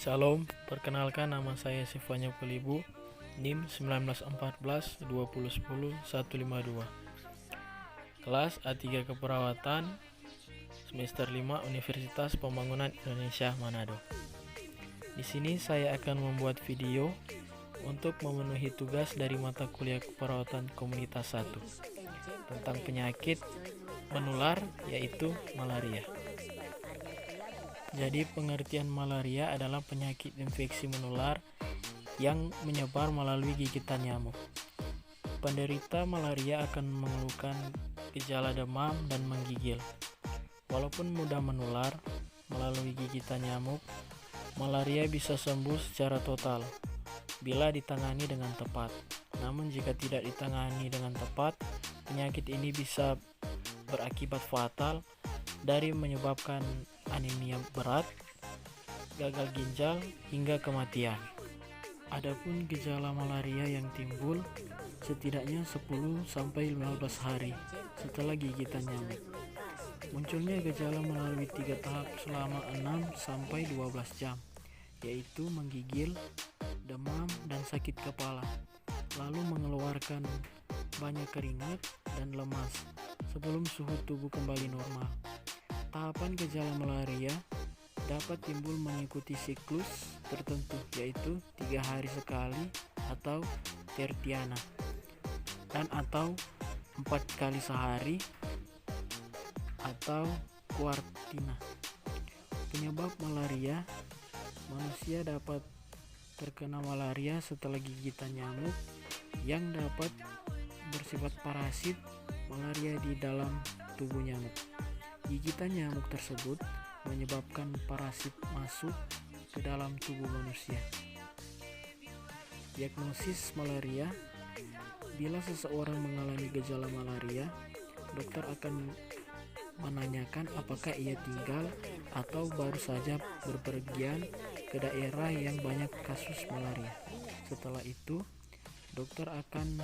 Shalom, perkenalkan nama saya Sifanya Pelibu, NIM 1914 2010 152. Kelas A3 Keperawatan, semester 5 Universitas Pembangunan Indonesia Manado. Di sini saya akan membuat video untuk memenuhi tugas dari mata kuliah Keperawatan Komunitas 1 tentang penyakit menular, yaitu malaria. Jadi pengertian malaria adalah penyakit infeksi menular yang menyebar melalui gigitan nyamuk. Penderita malaria akan mengeluhkan gejala demam dan menggigil. Walaupun mudah menular melalui gigitan nyamuk, malaria bisa sembuh secara total bila ditangani dengan tepat. Namun jika tidak ditangani dengan tepat, penyakit ini bisa berakibat fatal dari menyebabkan anemia berat, gagal ginjal, hingga kematian. Adapun gejala malaria yang timbul setidaknya 10-15 hari setelah gigitan nyamuk. Munculnya gejala melalui 3 tahap selama 6-12 jam, yaitu menggigil, demam, dan sakit kepala, lalu mengeluarkan banyak keringat dan lemas sebelum suhu tubuh kembali normal. Tahapan gejala malaria dapat timbul mengikuti siklus tertentu, yaitu 3 hari sekali atau tertiana, dan atau 4 kali sehari atau kuartina. Penyebab malaria: manusia dapat terkena malaria setelah gigitan nyamuk yang dapat bersifat parasit malaria di dalam tubuh nyamuk. Gigitan nyamuk tersebut menyebabkan parasit masuk ke dalam tubuh manusia. Diagnosis malaria: bila seseorang mengalami gejala malaria, dokter akan menanyakan apakah ia tinggal atau baru saja berpergian ke daerah yang banyak kasus malaria. Setelah itu, dokter akan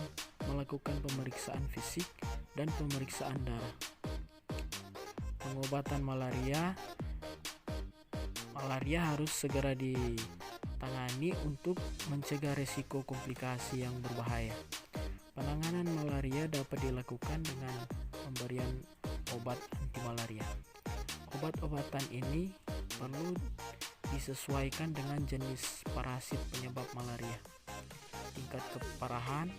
melakukan pemeriksaan fisik dan pemeriksaan darah. Pengobatan malaria harus segera ditangani untuk mencegah risiko komplikasi yang berbahaya. Penanganan malaria dapat dilakukan dengan pemberian obat anti malaria. Obat-obatan ini perlu disesuaikan dengan jenis parasit penyebab malaria, tingkat keparahan,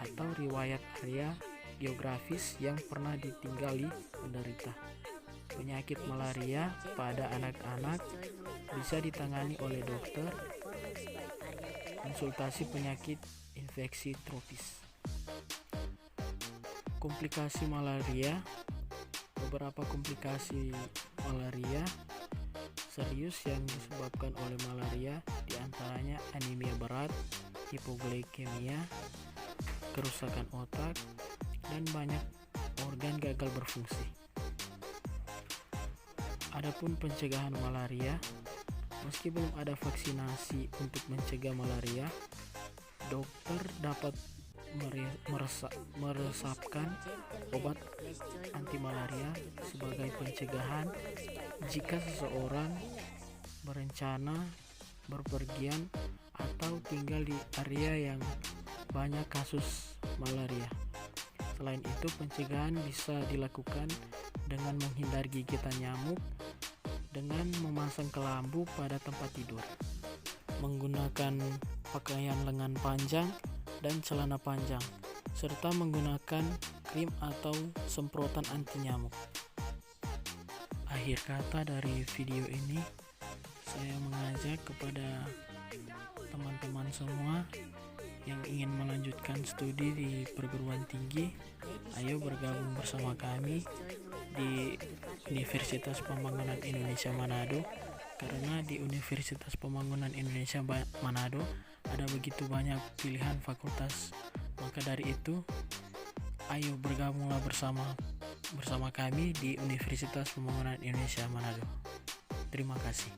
atau riwayat area geografis yang pernah ditinggali penderita. Penyakit malaria pada anak-anak bisa ditangani oleh dokter konsultasi penyakit infeksi tropis. Komplikasi malaria: beberapa komplikasi malaria serius yang disebabkan oleh malaria diantaranya anemia berat, hipoglikemia, kerusakan otak, dan banyak organ gagal berfungsi. Adapun pencegahan malaria: meski belum ada vaksinasi untuk mencegah malaria, dokter dapat meresapkan obat anti malaria sebagai pencegahan jika seseorang berencana berpergian atau tinggal di area yang banyak kasus malaria. Selain itu, pencegahan bisa dilakukan dengan menghindari gigitan nyamuk, dengan memasang kelambu pada tempat tidur, menggunakan pakaian lengan panjang dan celana panjang, serta menggunakan krim atau semprotan anti nyamuk. Akhir kata dari video ini, saya mengajak kepada teman-teman semua yang ingin melanjutkan studi di perguruan tinggi, ayo bergabung bersama kami di Universitas Pembangunan Indonesia Manado, karena di Universitas Pembangunan Indonesia Manado ada begitu banyak pilihan fakultas. Maka dari itu, ayo bergabunglah bersama kami di Universitas Pembangunan Indonesia Manado. Terima kasih.